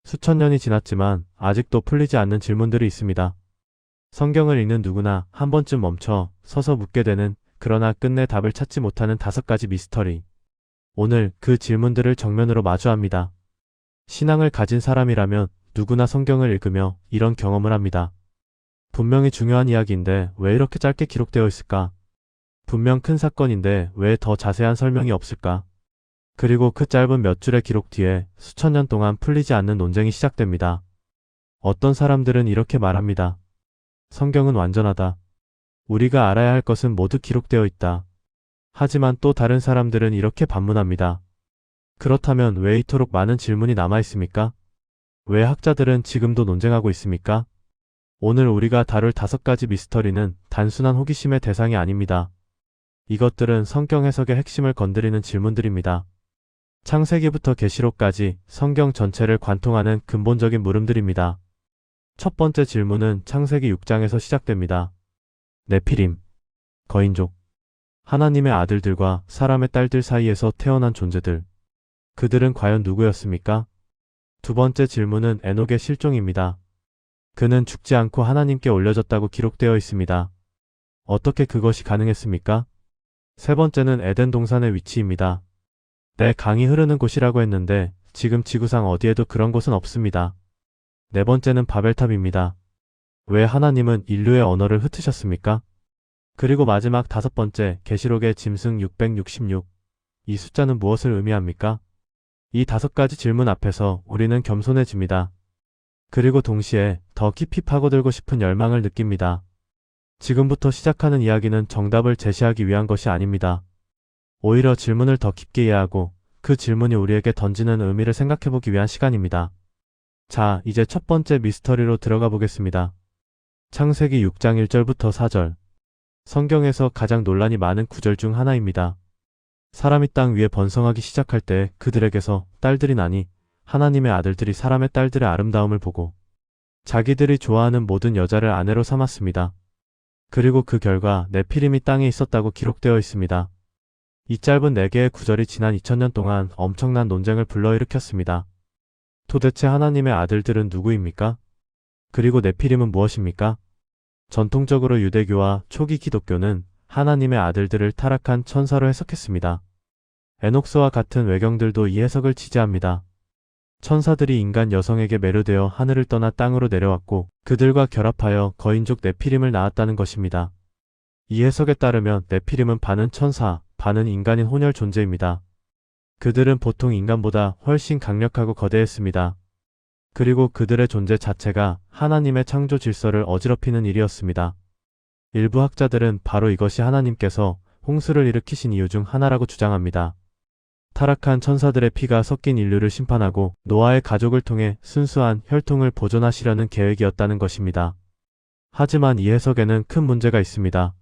수천 년이 지났지만 아직도 풀리지 않는 질문들이 있습니다. 성경을 읽는 누구나 한 번쯤 멈춰 서서 묻게 되는, 그러나 끝내 답을 찾지 못하는 5가지 미스터리. 오늘 그 질문들을 정면으로 마주합니다. 신앙을 가진 사람이라면 누구나 성경을 읽으며 이런 경험을 합니다. 분명히 중요한 이야기인데 왜 이렇게 짧게 기록되어 있을까? 분명 큰 사건인데 왜 더 자세한 설명이 없을까? 그리고 그 짧은 몇 줄의 기록 뒤에 수천 년 동안 풀리지 않는 논쟁이 시작됩니다. 어떤 사람들은 이렇게 말합니다. 성경은 완전하다. 우리가 알아야 할 것은 모두 기록되어 있다. 하지만 또 다른 사람들은 이렇게 반문합니다. 그렇다면 왜 이토록 많은 질문이 남아 있습니까? 왜 학자들은 지금도 논쟁하고 있습니까? 오늘 우리가 다룰 5가지 미스터리는 단순한 호기심의 대상이 아닙니다. 이것들은 성경 해석의 핵심을 건드리는 질문들입니다. 창세기부터 계시록까지 성경 전체를 관통하는 근본적인 물음들입니다. 첫 번째 질문은 창세기 6장에서 시작됩니다. 네피림, 거인족, 하나님의 아들들과 사람의 딸들 사이에서 태어난 존재들. 그들은 과연 누구였습니까? 두 번째 질문은 에녹의 실종입니다. 그는 죽지 않고 하나님께 올려졌다고 기록되어 있습니다. 어떻게 그것이 가능했습니까? 세 번째는 에덴 동산의 위치입니다. 내 강이 흐르는 곳이라고 했는데 지금 지구상 어디에도 그런 곳은 없습니다. 네 번째는 바벨탑입니다. 왜 하나님은 인류의 언어를 흩으셨습니까? 그리고 마지막 5번째, 계시록의 짐승 666. 이 숫자는 무엇을 의미합니까? 이 5가지 질문 앞에서 우리는 겸손해집니다. 그리고 동시에 더 깊이 파고들고 싶은 열망을 느낍니다. 지금부터 시작하는 이야기는 정답을 제시하기 위한 것이 아닙니다. 오히려 질문을 더 깊게 이해하고 그 질문이 우리에게 던지는 의미를 생각해보기 위한 시간입니다. 자, 이제 첫 번째 미스터리로 들어가 보겠습니다. 창세기 6장 1절부터 4절. 성경에서 가장 논란이 많은 구절 중 하나입니다. 사람이 땅 위에 번성하기 시작할 때 그들에게서 딸들이 나니 하나님의 아들들이 사람의 딸들의 아름다움을 보고 자기들이 좋아하는 모든 여자를 아내로 삼았습니다. 그리고 그 결과 네피림이 땅에 있었다고 기록되어 있습니다. 이 짧은 4개의 구절이 지난 2000년 동안 엄청난 논쟁을 불러일으켰습니다. 도대체 하나님의 아들들은 누구입니까? 그리고 네피림은 무엇입니까? 전통적으로 유대교와 초기 기독교는 하나님의 아들들을 타락한 천사로 해석했습니다. 에녹스와 같은 외경들도 이 해석을 지지합니다. 천사들이 인간 여성에게 매료되어 하늘을 떠나 땅으로 내려왔고 그들과 결합하여 거인족 네피림을 낳았다는 것입니다. 이 해석에 따르면 네피림은 반은 천사, 반은 인간인 혼혈 존재입니다. 그들은 보통 인간보다 훨씬 강력하고 거대했습니다. 그리고 그들의 존재 자체가 하나님의 창조 질서를 어지럽히는 일이었습니다. 일부 학자들은 바로 이것이 하나님께서 홍수를 일으키신 이유 중 하나라고 주장합니다. 타락한 천사들의 피가 섞인 인류를 심판하고 노아의 가족을 통해 순수한 혈통을 보존하시려는 계획이었다는 것입니다. 하지만 이 해석에는 큰 문제가 있습니다.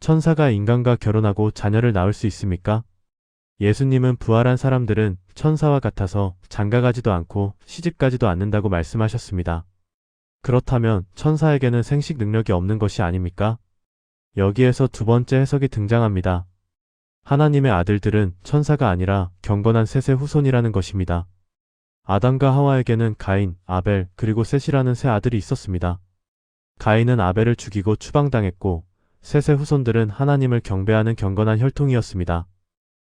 천사가 인간과 결혼하고 자녀를 낳을 수 있습니까? 예수님은 부활한 사람들은 천사와 같아서 장가가지도 않고 시집가지도 않는다고 말씀하셨습니다. 그렇다면 천사에게는 생식 능력이 없는 것이 아닙니까? 여기에서 두 번째 해석이 등장합니다. 하나님의 아들들은 천사가 아니라 경건한 셋의 후손이라는 것입니다. 아담과 하와에게는 가인, 아벨, 그리고 셋이라는 세 아들이 있었습니다. 가인은 아벨을 죽이고 추방당했고 셋의 후손들은 하나님을 경배하는 경건한 혈통이었습니다.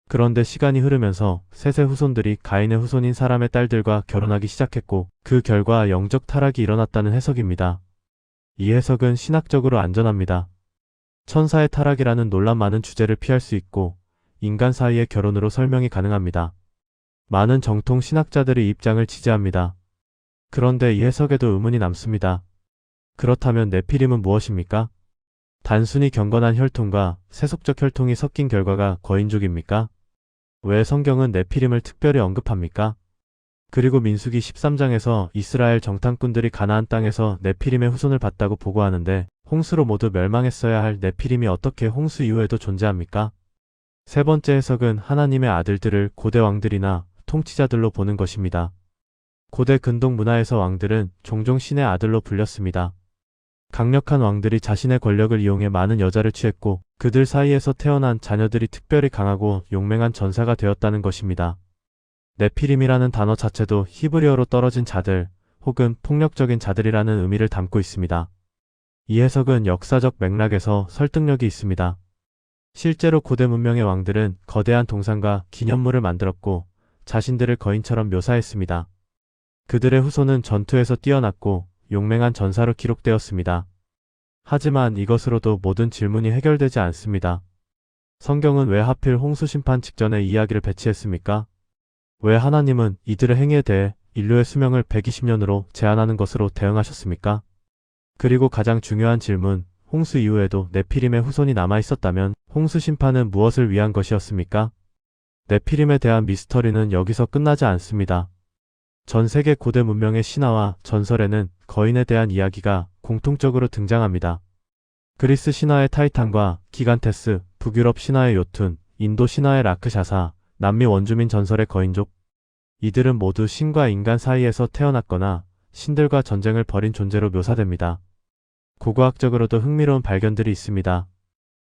그런데 시간이 흐르면서 셋의 후손들이 가인의 후손인 사람의 딸들과 결혼하기 시작했고 그 결과 영적 타락이 일어났다는 해석입니다. 이 해석은 신학적으로 안전합니다. 천사의 타락이라는 논란 많은 주제를 피할 수 있고 인간 사이의 결혼으로 설명이 가능합니다. 많은 정통 신학자들의 입장을 지지합니다. 그런데 이 해석에도 의문이 남습니다. 그렇다면 네피림은 무엇입니까? 단순히 경건한 혈통과 세속적 혈통이 섞인 결과가 거인족입니까? 왜 성경은 네피림을 특별히 언급합니까? 그리고 민수기 13장에서 이스라엘 정탐꾼들이 가나안 땅에서 네피림의 후손을 봤다고 보고하는데 홍수로 모두 멸망했어야 할 네피림이 어떻게 홍수 이후에도 존재합니까? 세 번째 해석은 하나님의 아들들을 고대 왕들이나 통치자들로 보는 것입니다. 고대 근동 문화에서 왕들은 종종 신의 아들로 불렸습니다. 강력한 왕들이 자신의 권력을 이용해 많은 여자를 취했고 그들 사이에서 태어난 자녀들이 특별히 강하고 용맹한 전사가 되었다는 것입니다. 네피림이라는 단어 자체도 히브리어로 떨어진 자들 혹은 폭력적인 자들이라는 의미를 담고 있습니다. 이 해석은 역사적 맥락에서 설득력이 있습니다. 실제로 고대 문명의 왕들은 거대한 동상과 기념물을 만들었고 자신들을 거인처럼 묘사했습니다. 그들의 후손은 전투에서 뛰어났고 용맹한 전사로 기록되었습니다. 하지만 이것으로도 모든 질문이 해결되지 않습니다. 성경은 왜 하필 홍수 심판 직전에 이야기를 배치했습니까? 왜 하나님은 이들의 행위에 대해 인류의 수명을 120년으로 제한하는 것으로 대응하셨습니까? 그리고 가장 중요한 질문, 홍수 이후에도 네피림의 후손이 남아 있었다면 홍수 심판은 무엇을 위한 것이었습니까? 네피림에 대한 미스터리는 여기서 끝나지 않습니다. 전 세계 고대 문명의 신화와 전설에는 거인에 대한 이야기가 공통적으로 등장합니다. 그리스 신화의 타이탄과 기간테스, 북유럽 신화의 요툰, 인도 신화의 라크샤사, 남미 원주민 전설의 거인족. 이들은 모두 신과 인간 사이에서 태어났거나 신들과 전쟁을 벌인 존재로 묘사됩니다. 고고학적으로도 흥미로운 발견들이 있습니다.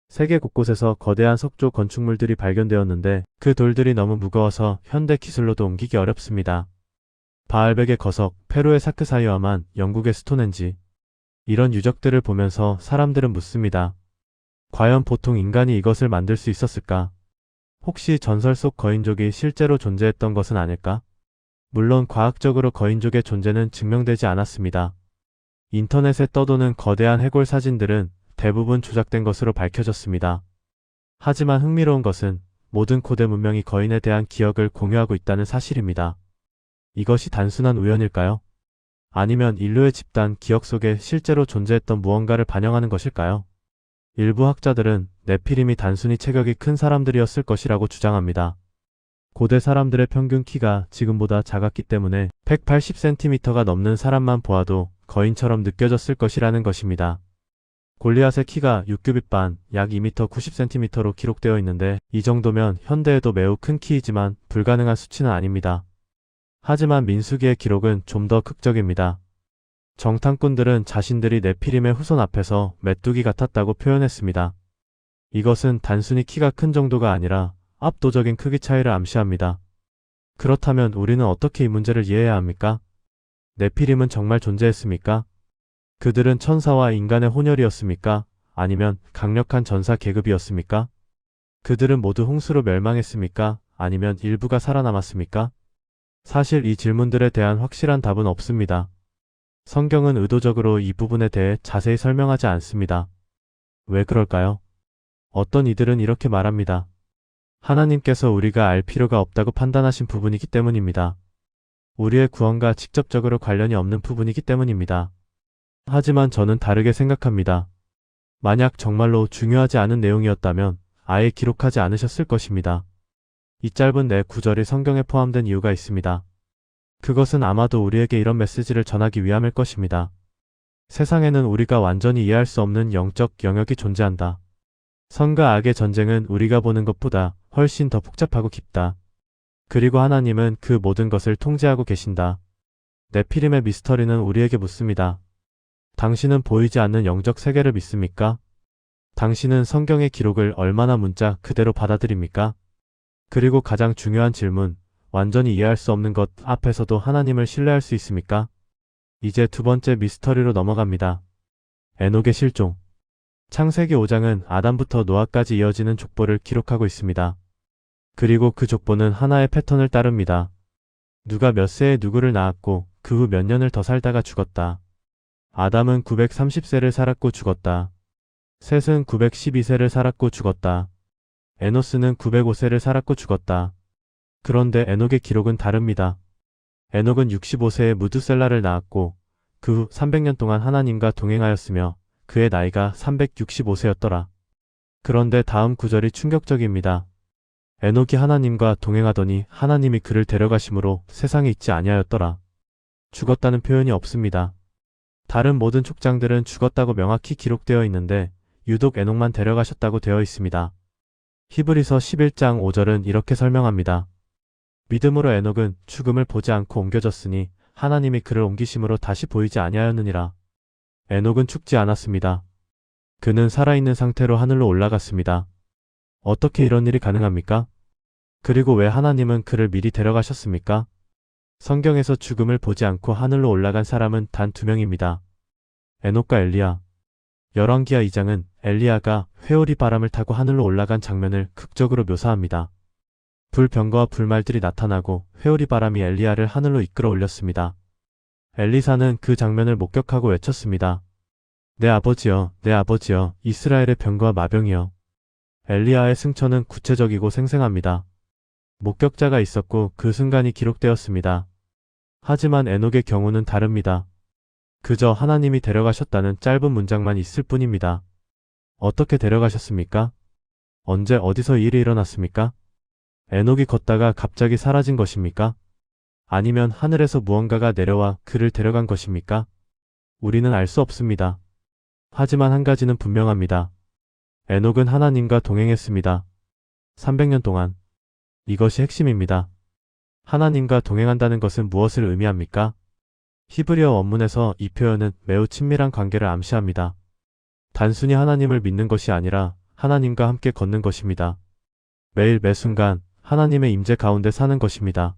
세계 곳곳에서 거대한 석조 건축물들이 발견되었는데 그 돌들이 너무 무거워서 현대 기술로도 옮기기 어렵습니다. 바알벡의 거석, 페루의 사크사이어만, 영국의 스톤헨지. 이런 유적들을 보면서 사람들은 묻습니다. 과연 보통 인간이 이것을 만들 수 있었을까? 혹시 전설 속 거인족이 실제로 존재했던 것은 아닐까? 물론 과학적으로 거인족의 존재는 증명되지 않았습니다. 인터넷에 떠도는 거대한 해골 사진들은 대부분 조작된 것으로 밝혀졌습니다. 하지만 흥미로운 것은 모든 고대 문명이 거인에 대한 기억을 공유하고 있다는 사실입니다. 이것이 단순한 우연일까요? 아니면 인류의 집단 기억 속에 실제로 존재했던 무언가를 반영하는 것일까요? 일부 학자들은 네피림이 단순히 체격이 큰 사람들이었을 것이라고 주장합니다. 고대 사람들의 평균 키가 지금보다 작았기 때문에 180cm가 넘는 사람만 보아도 거인처럼 느껴졌을 것이라는 것입니다. 골리앗의 키가 6규빗 반, 약 2m 90cm로 기록되어 있는데 이 정도면 현대에도 매우 큰 키이지만 불가능한 수치는 아닙니다. 하지만 민수기의 기록은 좀 더 극적입니다. 정탐꾼들은 자신들이 네피림의 후손 앞에서 메뚜기 같았다고 표현했습니다. 이것은 단순히 키가 큰 정도가 아니라 압도적인 크기 차이를 암시합니다. 그렇다면 우리는 어떻게 이 문제를 이해해야 합니까? 네피림은 정말 존재했습니까? 그들은 천사와 인간의 혼혈이었습니까? 아니면 강력한 전사 계급이었습니까? 그들은 모두 홍수로 멸망했습니까? 아니면 일부가 살아남았습니까? 사실 이 질문들에 대한 확실한 답은 없습니다. 성경은 의도적으로 이 부분에 대해 자세히 설명하지 않습니다. 왜 그럴까요? 어떤 이들은 이렇게 말합니다. 하나님께서 우리가 알 필요가 없다고 판단하신 부분이기 때문입니다. 우리의 구원과 직접적으로 관련이 없는 부분이기 때문입니다. 하지만 저는 다르게 생각합니다. 만약 정말로 중요하지 않은 내용이었다면 아예 기록하지 않으셨을 것입니다. 이 짧은 네 구절이 성경에 포함된 이유가 있습니다. 그것은 아마도 우리에게 이런 메시지를 전하기 위함일 것입니다. 세상에는 우리가 완전히 이해할 수 없는 영적 영역이 존재한다. 선과 악의 전쟁은 우리가 보는 것보다 훨씬 더 복잡하고 깊다. 그리고 하나님은 그 모든 것을 통제하고 계신다. 네피림의 미스터리는 우리에게 묻습니다. 당신은 보이지 않는 영적 세계를 믿습니까? 당신은 성경의 기록을 얼마나 문자 그대로 받아들입니까? 그리고 가장 중요한 질문, 완전히 이해할 수 없는 것 앞에서도 하나님을 신뢰할 수 있습니까? 이제 두 번째 미스터리로 넘어갑니다. 에녹의 실종. 창세기 5장은 아담부터 노아까지 이어지는 족보를 기록하고 있습니다. 그리고 그 족보는 하나의 패턴을 따릅니다. 누가 몇 세에 누구를 낳았고 그 후 몇 년을 더 살다가 죽었다. 아담은 930세를 살았고 죽었다. 셋은 912세를 살았고 죽었다. 에노스는 905세를 살았고 죽었다. 그런데 에녹의 기록은 다릅니다. 에녹은 65세에 무드셀라를 낳았고 그 후 300년 동안 하나님과 동행하였으며 그의 나이가 365세였더라. 그런데 다음 구절이 충격적입니다. 에녹이 하나님과 동행하더니 하나님이 그를 데려가심으로 세상에 있지 아니하였더라. 죽었다는 표현이 없습니다. 다른 모든 족장들은 죽었다고 명확히 기록되어 있는데 유독 에녹만 데려가셨다고 되어 있습니다. 히브리서 11장 5절은 이렇게 설명합니다. 믿음으로 에녹은 죽음을 보지 않고 옮겨졌으니 하나님이 그를 옮기심으로 다시 보이지 아니하였느니라. 에녹은 죽지 않았습니다. 그는 살아있는 상태로 하늘로 올라갔습니다. 어떻게 이런 일이 가능합니까? 그리고 왜 하나님은 그를 미리 데려가셨습니까? 성경에서 죽음을 보지 않고 하늘로 올라간 사람은 단 2명입니다. 에녹과 엘리야. 열왕기하 2장은 엘리야가 회오리 바람을 타고 하늘로 올라간 장면을 극적으로 묘사합니다. 불병거와 불말들이 나타나고 회오리 바람이 엘리야를 하늘로 이끌어 올렸습니다. 엘리사는 그 장면을 목격하고 외쳤습니다. 내 아버지여, 내 아버지여, 이스라엘의 병거와 마병이여. 엘리야의 승천은 구체적이고 생생합니다. 목격자가 있었고 그 순간이 기록되었습니다. 하지만 에녹의 경우는 다릅니다. 그저 하나님이 데려가셨다는 짧은 문장만 있을 뿐입니다. 어떻게 데려가셨습니까? 언제 어디서 일이 일어났습니까? 에녹이 걷다가 갑자기 사라진 것입니까? 아니면 하늘에서 무언가가 내려와 그를 데려간 것입니까? 우리는 알 수 없습니다. 하지만 한 가지는 분명합니다. 에녹은 하나님과 동행했습니다. 300년 동안. 이것이 핵심입니다. 하나님과 동행한다는 것은 무엇을 의미합니까? 히브리어 원문에서 이 표현은 매우 친밀한 관계를 암시합니다. 단순히 하나님을 믿는 것이 아니라 하나님과 함께 걷는 것입니다. 매일 매 순간 하나님의 임재 가운데 사는 것입니다.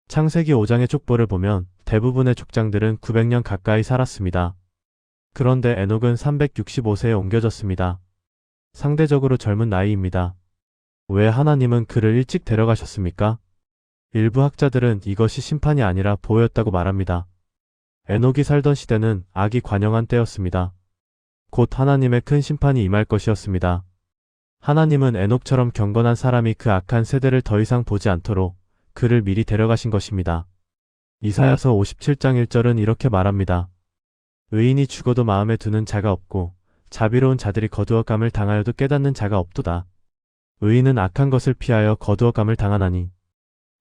창세기 5장의 족보를 보면 대부분의 족장들은 900년 가까이 살았습니다. 그런데 에녹은 365세에 옮겨졌습니다. 상대적으로 젊은 나이입니다. 왜 하나님은 그를 일찍 데려가셨습니까? 일부 학자들은 이것이 심판이 아니라 보호였다고 말합니다. 에녹이 살던 시대는 악이 관영한 때였습니다. 곧 하나님의 큰 심판이 임할 것이었습니다. 하나님은 에녹처럼 경건한 사람이 그 악한 세대를 더 이상 보지 않도록 그를 미리 데려가신 것입니다. 이사야서 57장 1절은 이렇게 말합니다. 의인이 죽어도 마음에 두는 자가 없고 자비로운 자들이 거두어감을 당하여도 깨닫는 자가 없도다. 의인은 악한 것을 피하여 거두어감을 당하나니.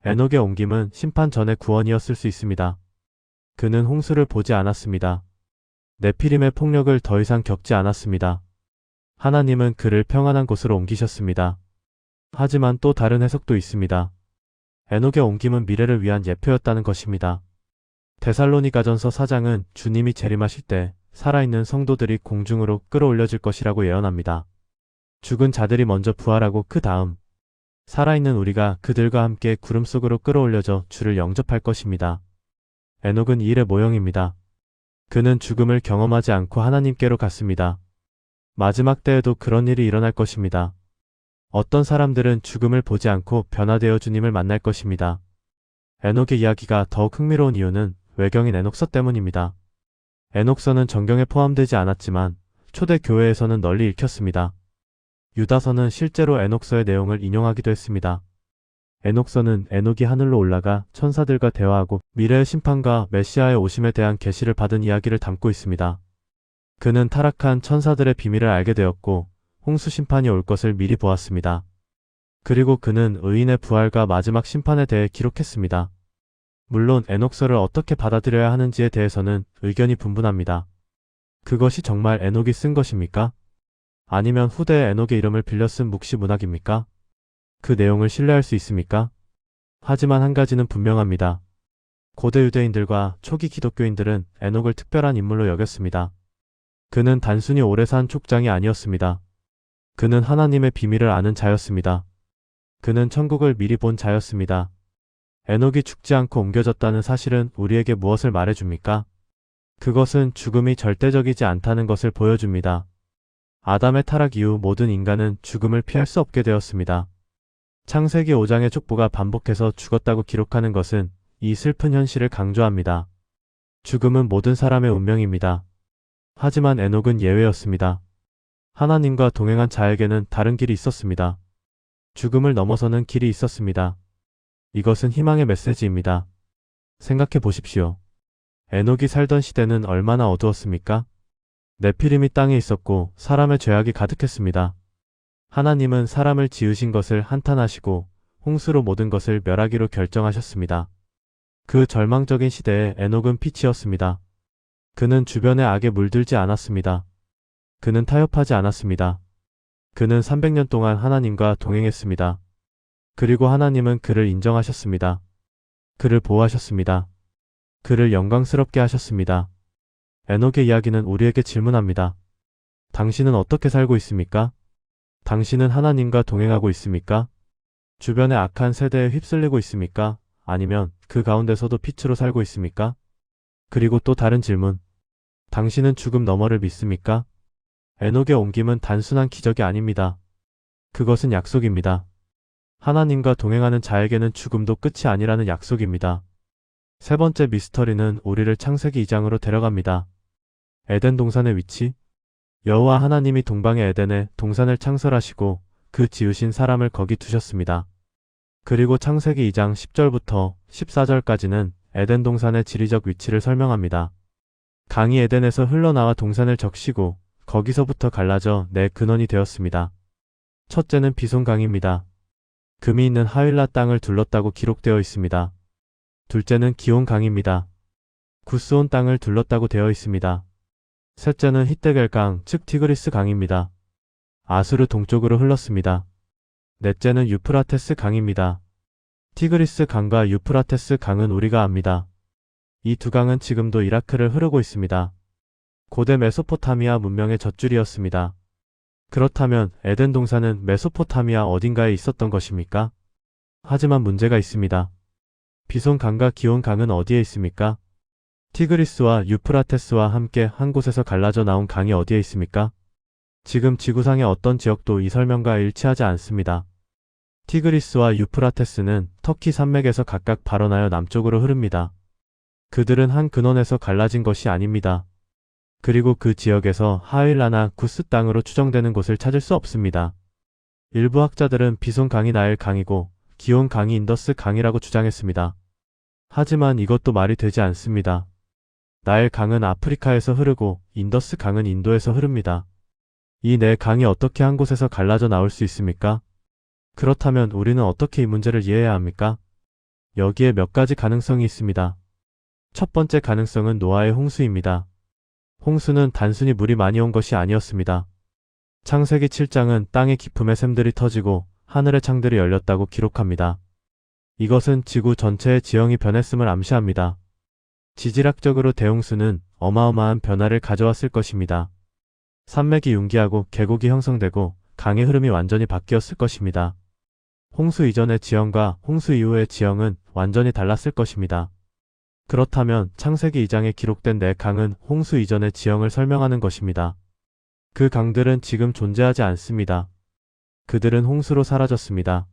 에녹의 옮김은 심판 전의 구원이었을 수 있습니다. 그는 홍수를 보지 않았습니다. 네피림의 폭력을 더 이상 겪지 않았습니다. 하나님은 그를 평안한 곳으로 옮기셨습니다. 하지만 또 다른 해석도 있습니다. 에녹의 옮김은 미래를 위한 예표였다는 것입니다. 데살로니가전서 4장은 주님이 재림하실 때 살아있는 성도들이 공중으로 끌어올려질 것이라고 예언합니다. 죽은 자들이 먼저 부활하고 그 다음 살아있는 우리가 그들과 함께 구름 속으로 끌어올려져 주를 영접할 것입니다. 에녹은 이 일의 모형입니다. 그는 죽음을 경험하지 않고 하나님께로 갔습니다. 마지막 때에도 그런 일이 일어날 것입니다. 어떤 사람들은 죽음을 보지 않고 변화되어 주님을 만날 것입니다. 에녹의 이야기가 더욱 흥미로운 이유는 외경인 에녹서 때문입니다. 에녹서는 정경에 포함되지 않았지만 초대 교회에서는 널리 읽혔습니다. 유다서는 실제로 에녹서의 내용을 인용하기도 했습니다. 에녹서는 에녹이 하늘로 올라가 천사들과 대화하고 미래의 심판과 메시아의 오심에 대한 계시를 받은 이야기를 담고 있습니다. 그는 타락한 천사들의 비밀을 알게 되었고 홍수 심판이 올 것을 미리 보았습니다. 그리고 그는 의인의 부활과 마지막 심판에 대해 기록했습니다. 물론 에녹서를 어떻게 받아들여야 하는지에 대해서는 의견이 분분합니다. 그것이 정말 에녹이 쓴 것입니까? 아니면 후대의 에녹의 이름을 빌려 쓴 묵시 문학입니까? 그 내용을 신뢰할 수 있습니까? 하지만 한 가지는 분명합니다. 고대 유대인들과 초기 기독교인들은 에녹을 특별한 인물로 여겼습니다. 그는 단순히 오래 산 족장이 아니었습니다. 그는 하나님의 비밀을 아는 자였습니다. 그는 천국을 미리 본 자였습니다. 에녹이 죽지 않고 옮겨졌다는 사실은 우리에게 무엇을 말해줍니까? 그것은 죽음이 절대적이지 않다는 것을 보여줍니다. 아담의 타락 이후 모든 인간은 죽음을 피할 수 없게 되었습니다. 창세기 5장의 족보가 반복해서 죽었다고 기록하는 것은 이 슬픈 현실을 강조합니다. 죽음은 모든 사람의 운명입니다. 하지만 에녹은 예외였습니다. 하나님과 동행한 자에게는 다른 길이 있었습니다. 죽음을 넘어서는 길이 있었습니다. 이것은 희망의 메시지입니다. 생각해 보십시오. 에녹이 살던 시대는 얼마나 어두웠습니까? 네피림이 땅에 있었고 사람의 죄악이 가득했습니다. 하나님은 사람을 지으신 것을 한탄하시고 홍수로 모든 것을 멸하기로 결정하셨습니다. 그 절망적인 시대에 에녹은 빛이었습니다. 그는 주변의 악에 물들지 않았습니다. 그는 타협하지 않았습니다. 그는 300년 동안 하나님과 동행했습니다. 그리고 하나님은 그를 인정하셨습니다. 그를 보호하셨습니다. 그를 영광스럽게 하셨습니다. 에녹의 이야기는 우리에게 질문합니다. 당신은 어떻게 살고 있습니까? 당신은 하나님과 동행하고 있습니까? 주변의 악한 세대에 휩쓸리고 있습니까? 아니면 그 가운데서도 빛으로 살고 있습니까? 그리고 또 다른 질문. 당신은 죽음 너머를 믿습니까? 에녹의 옮김은 단순한 기적이 아닙니다. 그것은 약속입니다. 하나님과 동행하는 자에게는 죽음도 끝이 아니라는 약속입니다. 세 번째 미스터리는 우리를 창세기 2장으로 데려갑니다. 에덴 동산의 위치. 여호와 하나님이 동방의 에덴에 동산을 창설하시고 그 지으신 사람을 거기 두셨습니다. 그리고 창세기 2장 10절부터 14절까지는 에덴 동산의 지리적 위치를 설명합니다. 강이 에덴에서 흘러나와 동산을 적시고 거기서부터 갈라져 네 근원이 되었습니다. 첫째는 비손강입니다. 금이 있는 하윌라 땅을 둘렀다고 기록되어 있습니다. 둘째는 기온강입니다. 구스온 땅을 둘렀다고 되어 있습니다. 셋째는 히데겔강, 즉 티그리스 강입니다. 아수르 동쪽으로 흘렀습니다. 넷째는 유프라테스 강입니다. 티그리스 강과 유프라테스 강은 우리가 압니다. 이 두 강은 지금도 이라크를 흐르고 있습니다. 고대 메소포타미아 문명의 젖줄이었습니다. 그렇다면 에덴 동산은 메소포타미아 어딘가에 있었던 것입니까? 하지만 문제가 있습니다. 비손 강과 기온 강은 어디에 있습니까? 티그리스와 유프라테스와 함께 한 곳에서 갈라져 나온 강이 어디에 있습니까? 지금 지구상의 어떤 지역도 이 설명과 일치하지 않습니다. 티그리스와 유프라테스는 터키 산맥에서 각각 발원하여 남쪽으로 흐릅니다. 그들은 한 근원에서 갈라진 것이 아닙니다. 그리고 그 지역에서 하윌라나 구스 땅으로 추정되는 곳을 찾을 수 없습니다. 일부 학자들은 비손 강이 나일 강이고 기온 강이 인더스 강이라고 주장했습니다. 하지만 이것도 말이 되지 않습니다. 나일 강은 아프리카에서 흐르고 인더스 강은 인도에서 흐릅니다. 이 네 강이 어떻게 한 곳에서 갈라져 나올 수 있습니까? 그렇다면 우리는 어떻게 이 문제를 이해해야 합니까? 여기에 몇 가지 가능성이 있습니다. 첫 번째 가능성은 노아의 홍수입니다. 홍수는 단순히 물이 많이 온 것이 아니었습니다. 창세기 7장은 땅의 깊음에 샘들이 터지고 하늘의 창들이 열렸다고 기록합니다. 이것은 지구 전체의 지형이 변했음을 암시합니다. 지질학적으로 대홍수는 어마어마한 변화를 가져왔을 것입니다. 산맥이 융기하고 계곡이 형성되고 강의 흐름이 완전히 바뀌었을 것입니다. 홍수 이전의 지형과 홍수 이후의 지형은 완전히 달랐을 것입니다. 그렇다면 창세기 2장에 기록된 네 강은 홍수 이전의 지형을 설명하는 것입니다. 그 강들은 지금 존재하지 않습니다. 그들은 홍수로 사라졌습니다.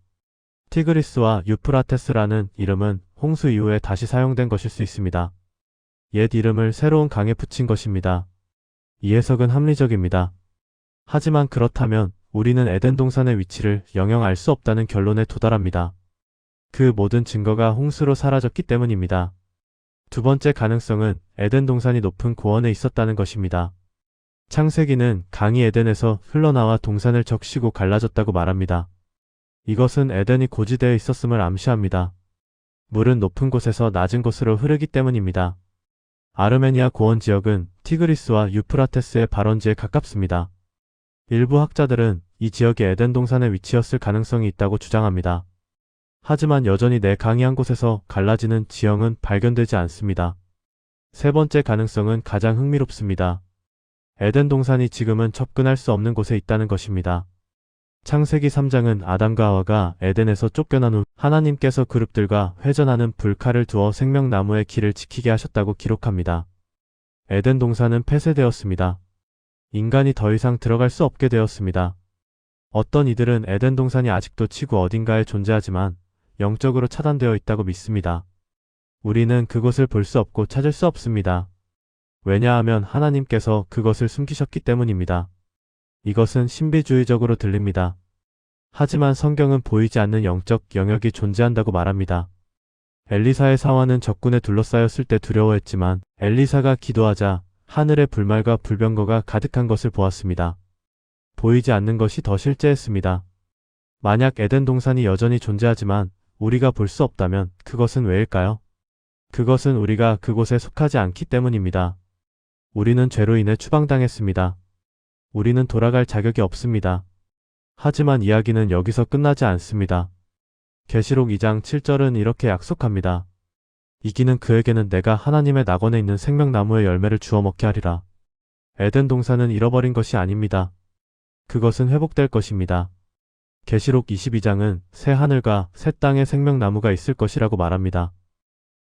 티그리스와 유프라테스라는 이름은 홍수 이후에 다시 사용된 것일 수 있습니다. 옛 이름을 새로운 강에 붙인 것입니다. 이 해석은 합리적입니다. 하지만 그렇다면 우리는 에덴 동산의 위치를 영영 알 수 없다는 결론에 도달합니다. 그 모든 증거가 홍수로 사라졌기 때문입니다. 두 번째 가능성은 에덴 동산이 높은 고원에 있었다는 것입니다. 창세기는 강이 에덴에서 흘러나와 동산을 적시고 갈라졌다고 말합니다. 이것은 에덴이 고지대에 있었음을 암시합니다. 물은 높은 곳에서 낮은 곳으로 흐르기 때문입니다. 아르메니아 고원 지역은 티그리스와 유프라테스의 발원지에 가깝습니다. 일부 학자들은 이 지역이 에덴 동산의 위치였을 가능성이 있다고 주장합니다. 하지만 여전히 네 강이 한 곳에서 갈라지는 지형은 발견되지 않습니다. 세 번째 가능성은 가장 흥미롭습니다. 에덴 동산이 지금은 접근할 수 없는 곳에 있다는 것입니다. 창세기 3장은 아담과 하와가 에덴에서 쫓겨난 후 하나님께서 그룹들과 회전하는 불칼을 두어 생명나무의 길을 지키게 하셨다고 기록합니다. 에덴 동산은 폐쇄되었습니다. 인간이 더 이상 들어갈 수 없게 되었습니다. 어떤 이들은 에덴 동산이 아직도 지구 어딘가에 존재하지만 영적으로 차단되어 있다고 믿습니다. 우리는 그곳을 볼 수 없고 찾을 수 없습니다. 왜냐하면 하나님께서 그것을 숨기셨기 때문입니다. 이것은 신비주의적으로 들립니다. 하지만 성경은 보이지 않는 영적 영역이 존재한다고 말합니다. 엘리사의 사환은 적군에 둘러싸였을 때 두려워했지만 엘리사가 기도하자 하늘의 불말과 불병거가 가득한 것을 보았습니다. 보이지 않는 것이 더 실제했습니다. 만약 에덴 동산이 여전히 존재하지만 우리가 볼 수 없다면 그것은 왜일까요? 그것은 우리가 그곳에 속하지 않기 때문입니다. 우리는 죄로 인해 추방당했습니다. 우리는 돌아갈 자격이 없습니다. 하지만 이야기는 여기서 끝나지 않습니다. 계시록 2장 7절은 이렇게 약속합니다. 이기는 그에게는 내가 하나님의 낙원에 있는 생명나무의 열매를 주워 먹게 하리라. 에덴 동산은 잃어버린 것이 아닙니다. 그것은 회복될 것입니다. 계시록 22장은 새 하늘과 새 땅에 생명나무가 있을 것이라고 말합니다.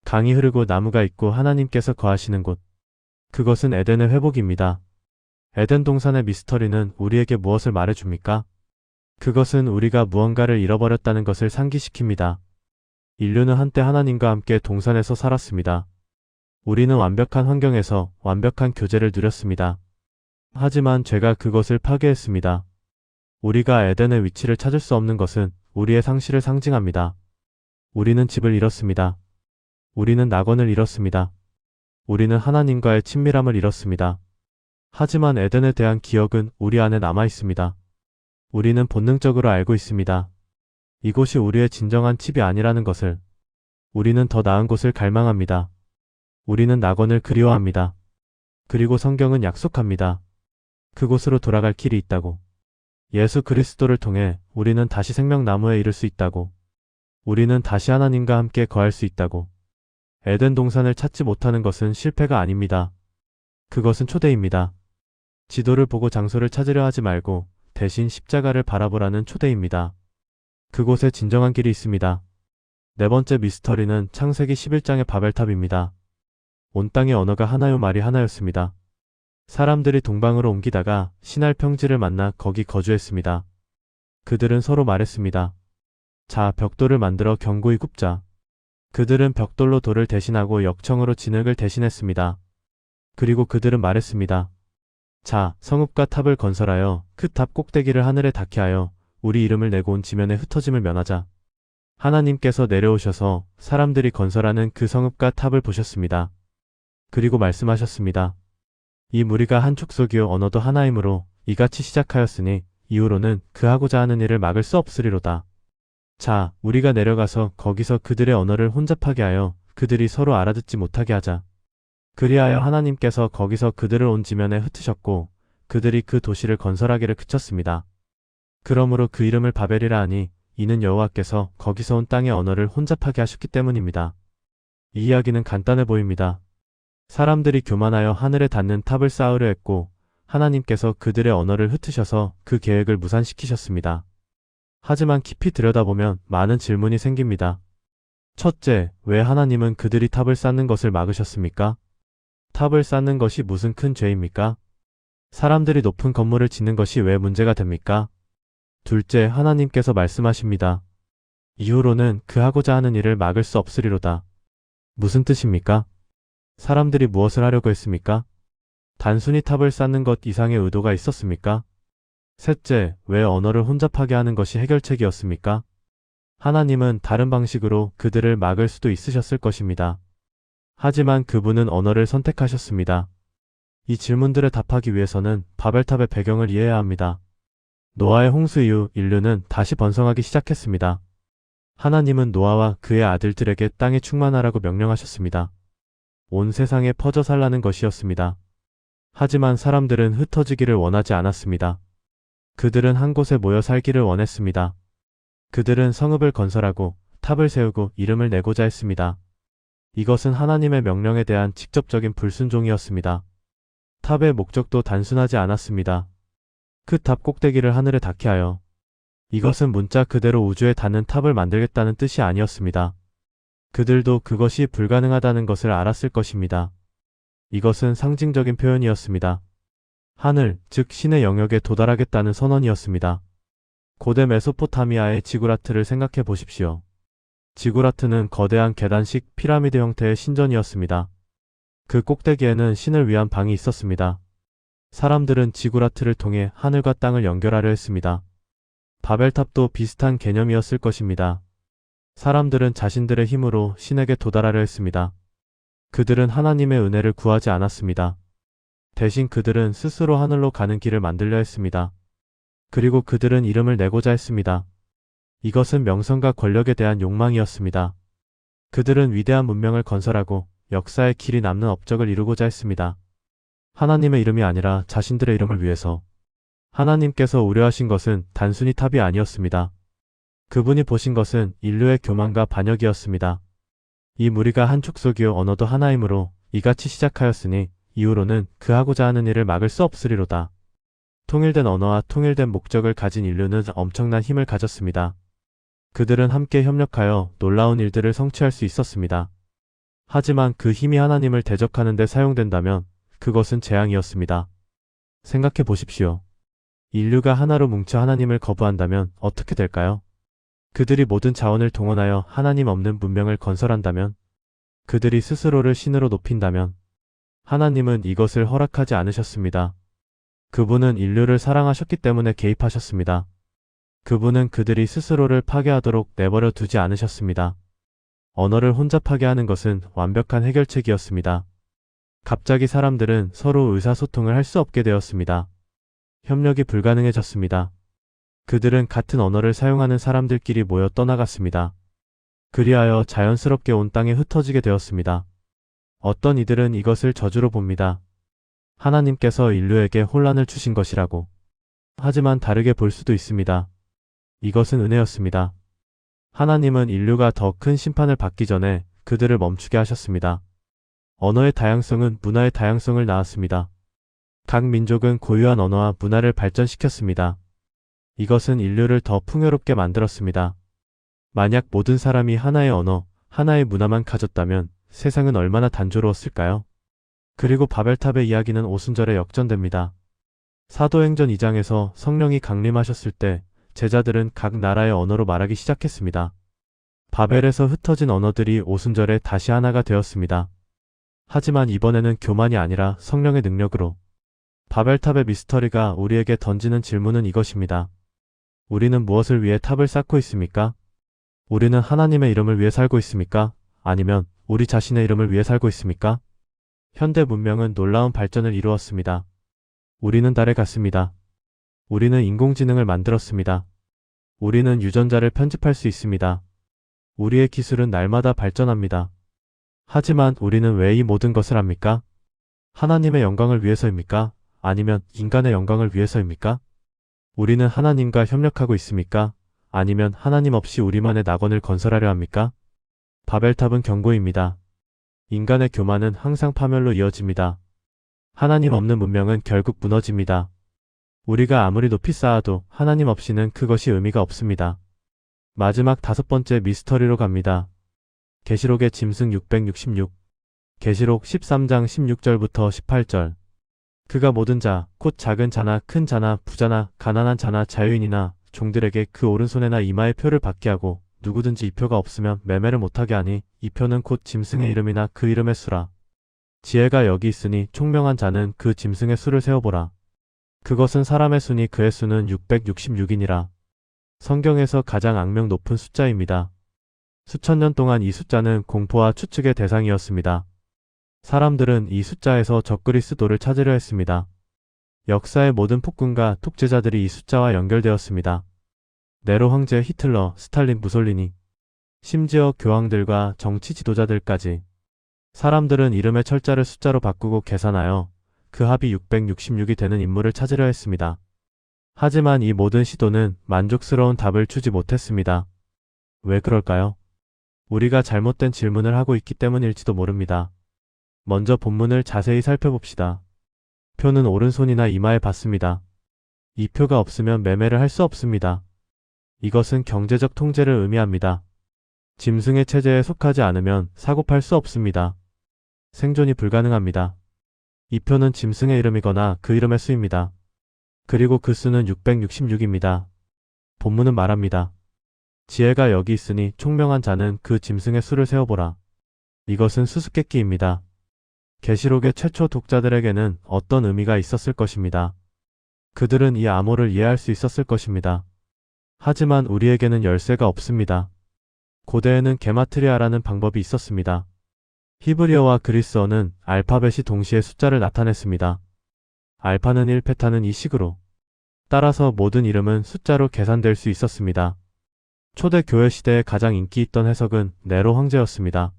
강이 흐르고 나무가 있고 하나님께서 거하시는 곳. 그것은 에덴의 회복입니다. 에덴 동산의 미스터리는 우리에게 무엇을 말해줍니까? 그것은 우리가 무언가를 잃어버렸다는 것을 상기시킵니다. 인류는 한때 하나님과 함께 동산에서 살았습니다. 우리는 완벽한 환경에서 완벽한 교제를 누렸습니다. 하지만 죄가 그것을 파괴했습니다. 우리가 에덴의 위치를 찾을 수 없는 것은 우리의 상실을 상징합니다. 우리는 집을 잃었습니다. 우리는 낙원을 잃었습니다. 우리는 하나님과의 친밀함을 잃었습니다. 하지만 에덴에 대한 기억은 우리 안에 남아 있습니다. 우리는 본능적으로 알고 있습니다. 이곳이 우리의 진정한 집이 아니라는 것을. 우리는 더 나은 곳을 갈망합니다. 우리는 낙원을 그리워합니다. 그리고 성경은 약속합니다. 그곳으로 돌아갈 길이 있다고. 예수 그리스도를 통해 우리는 다시 생명나무에 이를 수 있다고. 우리는 다시 하나님과 함께 거할 수 있다고. 에덴 동산을 찾지 못하는 것은 실패가 아닙니다. 그것은 초대입니다. 지도를 보고 장소를 찾으려 하지 말고 대신 십자가를 바라보라는 초대입니다. 그곳에 진정한 길이 있습니다. 네 번째 미스터리는 창세기 11장의 바벨탑입니다. 온 땅의 언어가 하나요 말이 하나였습니다. 사람들이 동방으로 옮기다가 신할 평지를 만나 거기 거주했습니다. 그들은 서로 말했습니다. 자, 벽돌을 만들어 견고히 굽자. 그들은 벽돌로 돌을 대신하고 역청으로 진흙을 대신했습니다. 그리고 그들은 말했습니다. 자, 성읍과 탑을 건설하여 그 탑 꼭대기를 하늘에 닿게 하여 우리 이름을 내고 온 지면의 흩어짐을 면하자. 하나님께서 내려오셔서 사람들이 건설하는 그 성읍과 탑을 보셨습니다. 그리고 말씀하셨습니다. 이 무리가 한 족속이요 언어도 하나이므로 이같이 시작하였으니 이후로는 그 하고자 하는 일을 막을 수 없으리로다. 자, 우리가 내려가서 거기서 그들의 언어를 혼잡하게 하여 그들이 서로 알아듣지 못하게 하자. 그리하여 하나님께서 거기서 그들을 온 지면에 흩으셨고 그들이 그 도시를 건설하기를 그쳤습니다. 그러므로 그 이름을 바벨이라 하니 이는 여호와께서 거기서 온 땅의 언어를 혼잡하게 하셨기 때문입니다. 이 이야기는 간단해 보입니다. 사람들이 교만하여 하늘에 닿는 탑을 쌓으려 했고 하나님께서 그들의 언어를 흩으셔서 그 계획을 무산시키셨습니다. 하지만 깊이 들여다보면 많은 질문이 생깁니다. 첫째, 왜 하나님은 그들이 탑을 쌓는 것을 막으셨습니까? 탑을 쌓는 것이 무슨 큰 죄입니까? 사람들이 높은 건물을 짓는 것이 왜 문제가 됩니까? 둘째, 하나님께서 말씀하십니다. 이후로는 그 하고자 하는 일을 막을 수 없으리로다. 무슨 뜻입니까? 사람들이 무엇을 하려고 했습니까? 단순히 탑을 쌓는 것 이상의 의도가 있었습니까? 셋째, 왜 언어를 혼잡하게 하는 것이 해결책이었습니까? 하나님은 다른 방식으로 그들을 막을 수도 있으셨을 것입니다. 하지만 그분은 언어를 선택하셨습니다. 이 질문들에 답하기 위해서는 바벨탑의 배경을 이해해야 합니다. 노아의 홍수 이후 인류는 다시 번성하기 시작했습니다. 하나님은 노아와 그의 아들들에게 땅에 충만하라고 명령하셨습니다. 온 세상에 퍼져 살라는 것이었습니다. 하지만 사람들은 흩어지기를 원하지 않았습니다. 그들은 한 곳에 모여 살기를 원했습니다. 그들은 성읍을 건설하고 탑을 세우고 이름을 내고자 했습니다. 이것은 하나님의 명령에 대한 직접적인 불순종이었습니다. 탑의 목적도 단순하지 않았습니다. 그 탑 꼭대기를 하늘에 닿게 하여. 이것은 문자 그대로 우주에 닿는 탑을 만들겠다는 뜻이 아니었습니다. 그들도 그것이 불가능하다는 것을 알았을 것입니다. 이것은 상징적인 표현이었습니다. 하늘, 즉 신의 영역에 도달하겠다는 선언이었습니다. 고대 메소포타미아의 지구라트를 생각해 보십시오. 지구라트는 거대한 계단식 피라미드 형태의 신전이었습니다. 그 꼭대기에는 신을 위한 방이 있었습니다. 사람들은 지구라트를 통해 하늘과 땅을 연결하려 했습니다. 바벨탑도 비슷한 개념이었을 것입니다. 사람들은 자신들의 힘으로 신에게 도달하려 했습니다. 그들은 하나님의 은혜를 구하지 않았습니다. 대신 그들은 스스로 하늘로 가는 길을 만들려 했습니다. 그리고 그들은 이름을 내고자 했습니다. 이것은 명성과 권력에 대한 욕망이었습니다. 그들은 위대한 문명을 건설하고 역사의 길이 남는 업적을 이루고자 했습니다. 하나님의 이름이 아니라 자신들의 이름을 위해서. 하나님께서 우려하신 것은 단순히 탑이 아니었습니다. 그분이 보신 것은 인류의 교만과 반역이었습니다. 이 무리가 한 족속이요 언어도 하나이므로 이같이 시작하였으니 이후로는 그 하고자 하는 일을 막을 수 없으리로다. 통일된 언어와 통일된 목적을 가진 인류는 엄청난 힘을 가졌습니다. 그들은 함께 협력하여 놀라운 일들을 성취할 수 있었습니다. 하지만 그 힘이 하나님을 대적하는 데 사용된다면 그것은 재앙이었습니다. 생각해 보십시오. 인류가 하나로 뭉쳐 하나님을 거부한다면 어떻게 될까요? 그들이 모든 자원을 동원하여 하나님 없는 문명을 건설한다면, 그들이 스스로를 신으로 높인다면, 하나님은 이것을 허락하지 않으셨습니다. 그분은 인류를 사랑하셨기 때문에 개입하셨습니다. 그분은 그들이 스스로를 파괴하도록 내버려 두지 않으셨습니다. 언어를 혼잡하게 하는 것은 완벽한 해결책이었습니다. 갑자기 사람들은 서로 의사소통을 할 수 없게 되었습니다. 협력이 불가능해졌습니다. 그들은 같은 언어를 사용하는 사람들끼리 모여 떠나갔습니다. 그리하여 자연스럽게 온 땅에 흩어지게 되었습니다. 어떤 이들은 이것을 저주로 봅니다. 하나님께서 인류에게 혼란을 주신 것이라고. 하지만 다르게 볼 수도 있습니다. 이것은 은혜였습니다. 하나님은 인류가 더 큰 심판을 받기 전에 그들을 멈추게 하셨습니다. 언어의 다양성은 문화의 다양성을 낳았습니다. 각 민족은 고유한 언어와 문화를 발전시켰습니다. 이것은 인류를 더 풍요롭게 만들었습니다. 만약 모든 사람이 하나의 언어, 하나의 문화만 가졌다면 세상은 얼마나 단조로웠을까요? 그리고 바벨탑의 이야기는 오순절에 역전됩니다. 사도행전 2장에서 성령이 강림하셨을 때 제자들은 각 나라의 언어로 말하기 시작했습니다. 바벨에서 흩어진 언어들이 오순절에 다시 하나가 되었습니다. 하지만 이번에는 교만이 아니라 성령의 능력으로. 바벨탑의 미스터리가 우리에게 던지는 질문은 이것입니다. 우리는 무엇을 위해 탑을 쌓고 있습니까? 우리는 하나님의 이름을 위해 살고 있습니까? 아니면 우리 자신의 이름을 위해 살고 있습니까? 현대 문명은 놀라운 발전을 이루었습니다. 우리는 달에 갔습니다. 우리는 인공지능을 만들었습니다. 우리는 유전자를 편집할 수 있습니다. 우리의 기술은 날마다 발전합니다. 하지만 우리는 왜 이 모든 것을 합니까? 하나님의 영광을 위해서입니까? 아니면 인간의 영광을 위해서입니까? 우리는 하나님과 협력하고 있습니까? 아니면 하나님 없이 우리만의 낙원을 건설하려 합니까? 바벨탑은 경고입니다. 인간의 교만은 항상 파멸로 이어집니다. 하나님 없는 문명은 결국 무너집니다. 우리가 아무리 높이 쌓아도 하나님 없이는 그것이 의미가 없습니다. 마지막 5번째 미스터리로 갑니다. 계시록의 짐승 666. 계시록 13장 16절부터 18절. 그가 모든 자, 곧 작은 자나 큰 자나 부자나 가난한 자나 자유인이나 종들에게 그 오른손에나 이마에 표를 받게 하고 누구든지 이 표가 없으면 매매를 못하게 하니 이 표는 곧 짐승의 이름이나 그 이름의 수라. 지혜가 여기 있으니 총명한 자는 그 짐승의 수를 세어보라. 그것은 사람의 수니 그의 수는 666이니라. 성경에서 가장 악명 높은 숫자입니다. 수천 년 동안 이 숫자는 공포와 추측의 대상이었습니다. 사람들은 이 숫자에서 적그리스도를 찾으려 했습니다. 역사의 모든 폭군과 독재자들이 이 숫자와 연결되었습니다. 네로 황제, 히틀러, 스탈린, 무솔리니, 심지어 교황들과 정치 지도자들까지. 사람들은 이름의 철자를 숫자로 바꾸고 계산하여 그 합이 666이 되는 인물을 찾으려 했습니다. 하지만 이 모든 시도는 만족스러운 답을 주지 못했습니다. 왜 그럴까요? 우리가 잘못된 질문을 하고 있기 때문일지도 모릅니다. 먼저 본문을 자세히 살펴봅시다. 표는 오른손이나 이마에 받습니다. 이 표가 없으면 매매를 할 수 없습니다. 이것은 경제적 통제를 의미합니다. 짐승의 체제에 속하지 않으면 사고 팔 수 없습니다. 생존이 불가능합니다. 이 표는 짐승의 이름이거나 그 이름의 수입니다. 그리고 그 수는 666입니다. 본문은 말합니다. 지혜가 여기 있으니 총명한 자는 그 짐승의 수를 세어보라. 이것은 수수께끼입니다. 계시록의 최초 독자들에게는 어떤 의미가 있었을 것입니다. 그들은 이 암호를 이해할 수 있었을 것입니다. 하지만 우리에게는 열쇠가 없습니다. 고대에는 게마트리아라는 방법이 있었습니다. 히브리어와 그리스어는 알파벳이 동시에 숫자를 나타냈습니다. 알파는 1, 베타는 2 식으로. 따라서 모든 이름은 숫자로 계산될 수 있었습니다. 초대 교회 시대에 가장 인기 있던 해석은 네로 황제였습니다.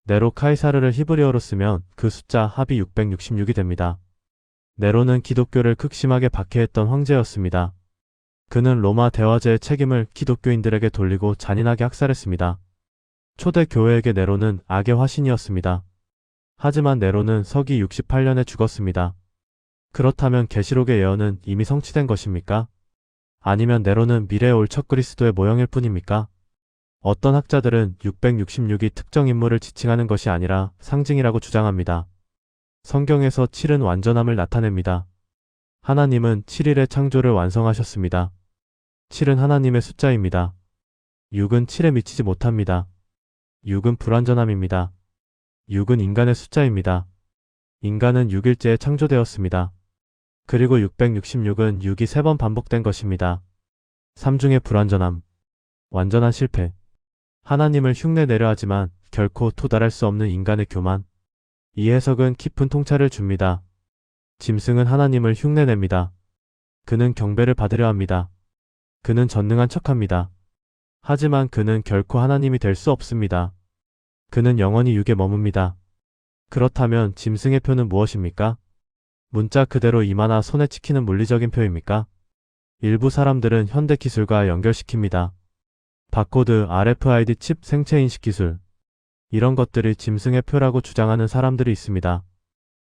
네로 카이사르를 히브리어로 쓰면 그 숫자 합이 666이 됩니다. 네로는 기독교를 극심하게 박해했던 황제였습니다. 그는 로마 대화제의 책임을 기독교인들에게 돌리고 잔인하게 학살했습니다. 초대 교회에게 네로는 악의 화신이었습니다. 하지만 네로는 서기 68년에 죽었습니다. 그렇다면 계시록의 예언은 이미 성취된 것입니까? 아니면 네로는 미래에 올 첫 그리스도의 모형일 뿐입니까? 어떤 학자들은 666이 특정 인물을 지칭하는 것이 아니라 상징이라고 주장합니다. 성경에서 7은 완전함을 나타냅니다. 하나님은 7일에 창조를 완성하셨습니다. 7은 하나님의 숫자입니다. 6은 7에 미치지 못합니다. 6은 불완전함입니다. 6은 인간의 숫자입니다. 인간은 6일째에 창조되었습니다. 그리고 666은 6이 3번 반복된 것입니다. 3중의 불완전함, 완전한 실패, 하나님을 흉내내려 하지만 결코 도달할 수 없는 인간의 교만. 이 해석은 깊은 통찰을 줍니다. 짐승은 하나님을 흉내냅니다. 그는 경배를 받으려 합니다. 그는 전능한 척합니다. 하지만 그는 결코 하나님이 될 수 없습니다. 그는 영원히 육에 머뭅니다. 그렇다면 짐승의 표는 무엇입니까? 문자 그대로 이마나 손에 찍히는 물리적인 표입니까? 일부 사람들은 현대 기술과 연결시킵니다. 바코드, RFID 칩, 생체 인식 기술. 이런 것들이 짐승의 표라고 주장하는 사람들이 있습니다.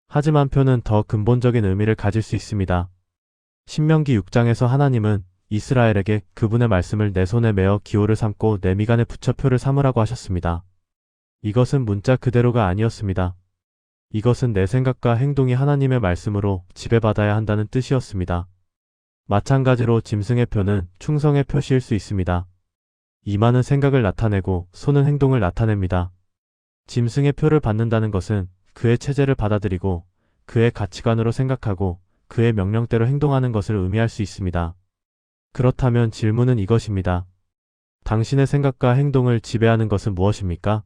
하지만 표는 더 근본적인 의미를 가질 수 있습니다. 신명기 6장에서 하나님은 이스라엘에게 그분의 말씀을 내 손에 메어 기호를 삼고 내 미간에 붙여 표를 삼으라고 하셨습니다. 이것은 문자 그대로가 아니었습니다. 이것은 내 생각과 행동이 하나님의 말씀으로 지배받아야 한다는 뜻이었습니다. 마찬가지로 짐승의 표는 충성의 표시일 수 있습니다. 이마는 생각을 나타내고 손은 행동을 나타냅니다. 짐승의 표를 받는다는 것은 그의 체제를 받아들이고 그의 가치관으로 생각하고 그의 명령대로 행동하는 것을 의미할 수 있습니다. 그렇다면 질문은 이것입니다. 당신의 생각과 행동을 지배하는 것은 무엇입니까?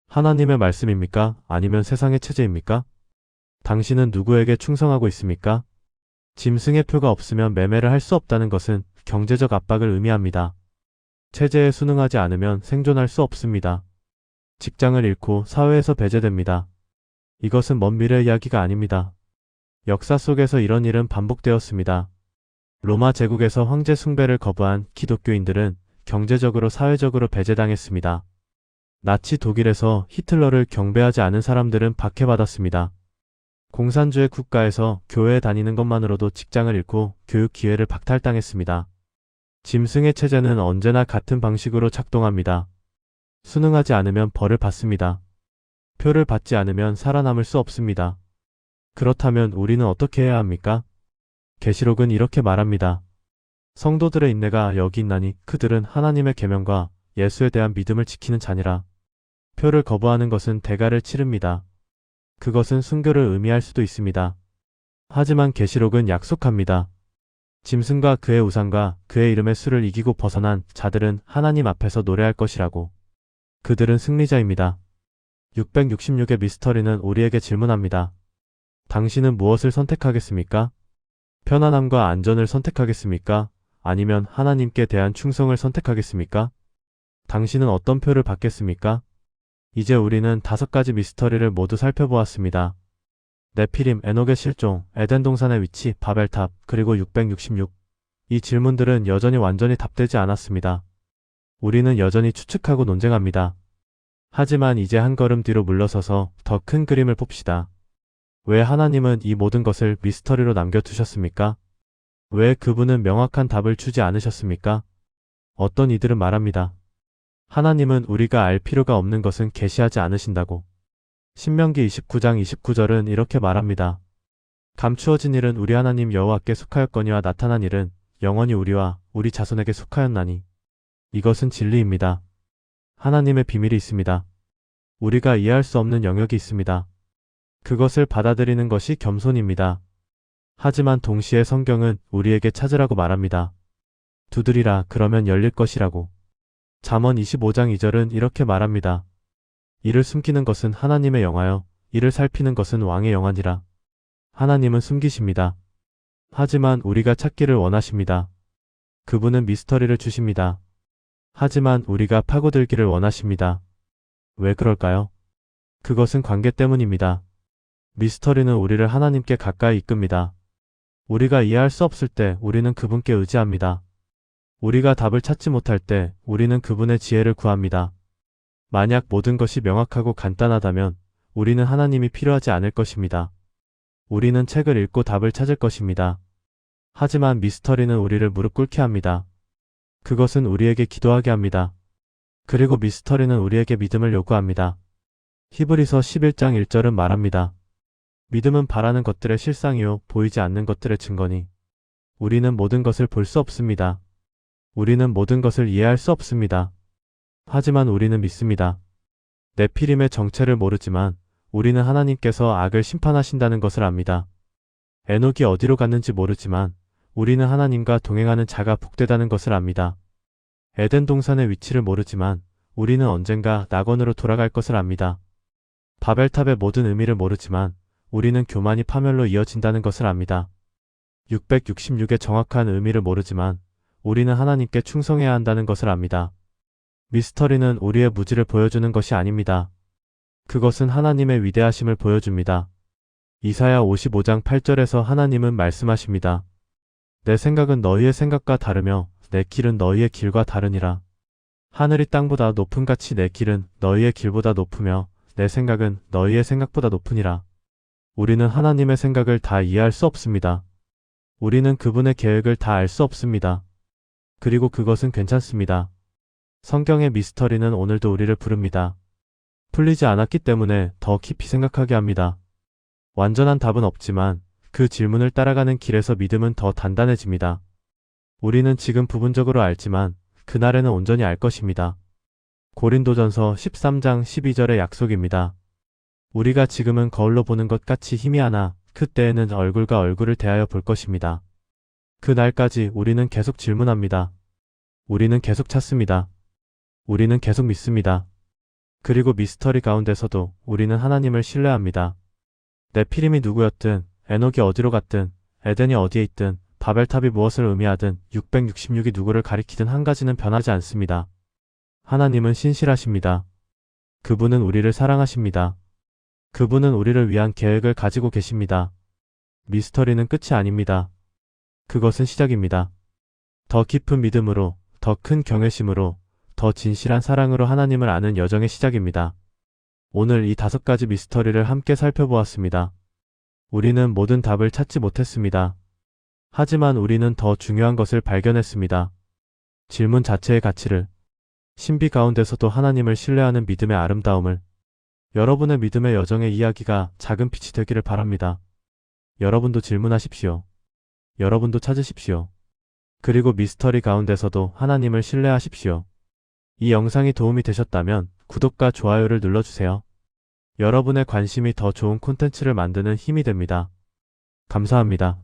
하나님의 말씀입니까? 아니면 세상의 체제입니까? 당신은 누구에게 충성하고 있습니까? 짐승의 표가 없으면 매매를 할 수 없다는 것은 경제적 압박을 의미합니다. 체제에 순응하지 않으면 생존할 수 없습니다. 직장을 잃고 사회에서 배제됩니다. 이것은 먼 미래 이야기가 아닙니다. 역사 속에서 이런 일은 반복되었습니다. 로마 제국에서 황제 숭배를 거부한 기독교인들은 경제적으로 사회적으로 배제당했습니다. 나치 독일에서 히틀러를 경배하지 않은 사람들은 박해받았습니다. 공산주의 국가에서 교회에 다니는 것만으로도 직장을 잃고 교육 기회를 박탈당했습니다. 짐승의 체제는 언제나 같은 방식으로 작동합니다. 순응하지 않으면 벌을 받습니다. 표를 받지 않으면 살아남을 수 없습니다. 그렇다면 우리는 어떻게 해야 합니까? 계시록은 이렇게 말합니다. 성도들의 인내가 여기 있나니 그들은 하나님의 계명과 예수에 대한 믿음을 지키는 자니라. 표를 거부하는 것은 대가를 치릅니다. 그것은 순교를 의미할 수도 있습니다. 하지만 계시록은 약속합니다. 짐승과 그의 우상과 그의 이름의 수를 이기고 벗어난 자들은 하나님 앞에서 노래할 것이라고. 그들은 승리자입니다. 666의 미스터리는 우리에게 질문합니다. 당신은 무엇을 선택하겠습니까? 편안함과 안전을 선택하겠습니까? 아니면 하나님께 대한 충성을 선택하겠습니까? 당신은 어떤 표를 받겠습니까? 이제 우리는 5가지 미스터리를 모두 살펴보았습니다. 네피림, 에녹의 실종, 에덴 동산의 위치, 바벨탑, 그리고 666. 이 질문들은 여전히 완전히 답되지 않았습니다. 우리는 여전히 추측하고 논쟁합니다. 하지만 이제 한 걸음 뒤로 물러서서 더 큰 그림을 봅시다. 왜 하나님은 이 모든 것을 미스터리로 남겨두셨습니까? 왜 그분은 명확한 답을 주지 않으셨습니까? 어떤 이들은 말합니다. 하나님은 우리가 알 필요가 없는 것은 계시하지 않으신다고. 신명기 29장 29절은 이렇게 말합니다. 감추어진 일은 우리 하나님 여호와께 속하였거니와 나타난 일은 영원히 우리와 우리 자손에게 속하였나니. 이것은 진리입니다. 하나님의 비밀이 있습니다. 우리가 이해할 수 없는 영역이 있습니다. 그것을 받아들이는 것이 겸손입니다. 하지만 동시에 성경은 우리에게 찾으라고 말합니다. 두드리라 그러면 열릴 것이라고. 잠언 25장 2절은 이렇게 말합니다. 이를 숨기는 것은 하나님의 영하여 이를 살피는 것은 왕의 영하니라. 하나님은 숨기십니다. 하지만 우리가 찾기를 원하십니다. 그분은 미스터리를 주십니다. 하지만 우리가 파고들기를 원하십니다. 왜 그럴까요? 그것은 관계 때문입니다. 미스터리는 우리를 하나님께 가까이 이끕니다. 우리가 이해할 수 없을 때 우리는 그분께 의지합니다. 우리가 답을 찾지 못할 때 우리는 그분의 지혜를 구합니다. 만약 모든 것이 명확하고 간단하다면 우리는 하나님이 필요하지 않을 것입니다. 우리는 책을 읽고 답을 찾을 것입니다. 하지만 미스터리는 우리를 무릎 꿇게 합니다. 그것은 우리에게 기도하게 합니다. 그리고 미스터리는 우리에게 믿음을 요구합니다. 히브리서 11장 1절은 말합니다. 믿음은 바라는 것들의 실상이요 보이지 않는 것들의 증거니. 우리는 모든 것을 볼 수 없습니다. 우리는 모든 것을 이해할 수 없습니다. 하지만 우리는 믿습니다. 네피림의 정체를 모르지만 우리는 하나님께서 악을 심판하신다는 것을 압니다. 에녹이 어디로 갔는지 모르지만 우리는 하나님과 동행하는 자가 복되다는 것을 압니다. 에덴 동산의 위치를 모르지만 우리는 언젠가 낙원으로 돌아갈 것을 압니다. 바벨탑의 모든 의미를 모르지만 우리는 교만이 파멸로 이어진다는 것을 압니다. 666의 정확한 의미를 모르지만 우리는 하나님께 충성해야 한다는 것을 압니다. 미스터리는 우리의 무지를 보여주는 것이 아닙니다. 그것은 하나님의 위대하심을 보여줍니다. 이사야 55장 8절에서 하나님은 말씀하십니다. 내 생각은 너희의 생각과 다르며 내 길은 너희의 길과 다르니라. 하늘이 땅보다 높음 같이 내 길은 너희의 길보다 높으며 내 생각은 너희의 생각보다 높으니라. 우리는 하나님의 생각을 다 이해할 수 없습니다. 우리는 그분의 계획을 다 알 수 없습니다. 그리고 그것은 괜찮습니다. 성경의 미스터리는 오늘도 우리를 부릅니다. 풀리지 않았기 때문에 더 깊이 생각하게 합니다. 완전한 답은 없지만 그 질문을 따라가는 길에서 믿음은 더 단단해집니다. 우리는 지금 부분적으로 알지만 그날에는 온전히 알 것입니다. 고린도전서 13장 12절의 약속입니다. 우리가 지금은 거울로 보는 것 같이 희미하나 그때에는 얼굴과 얼굴을 대하여 볼 것입니다. 그날까지 우리는 계속 질문합니다. 우리는 계속 찾습니다. 우리는 계속 믿습니다. 그리고 미스터리 가운데서도 우리는 하나님을 신뢰합니다. 네피림이 누구였든, 에녹이 어디로 갔든, 에덴이 어디에 있든, 바벨탑이 무엇을 의미하든, 666이 누구를 가리키든 한 가지는 변하지 않습니다. 하나님은 신실하십니다. 그분은 우리를 사랑하십니다. 그분은 우리를 위한 계획을 가지고 계십니다. 미스터리는 끝이 아닙니다. 그것은 시작입니다. 더 깊은 믿음으로, 더 큰 경외심으로, 더 진실한 사랑으로 하나님을 아는 여정의 시작입니다. 오늘 이 5가지 미스터리를 함께 살펴보았습니다. 우리는 모든 답을 찾지 못했습니다. 하지만 우리는 더 중요한 것을 발견했습니다. 질문 자체의 가치를, 신비 가운데서도 하나님을 신뢰하는 믿음의 아름다움을, 여러분의 믿음의 여정의 이야기가 작은 빛이 되기를 바랍니다. 여러분도 질문하십시오. 여러분도 찾으십시오. 그리고 미스터리 가운데서도 하나님을 신뢰하십시오. 이 영상이 도움이 되셨다면 구독과 좋아요를 눌러주세요. 여러분의 관심이 더 좋은 콘텐츠를 만드는 힘이 됩니다. 감사합니다.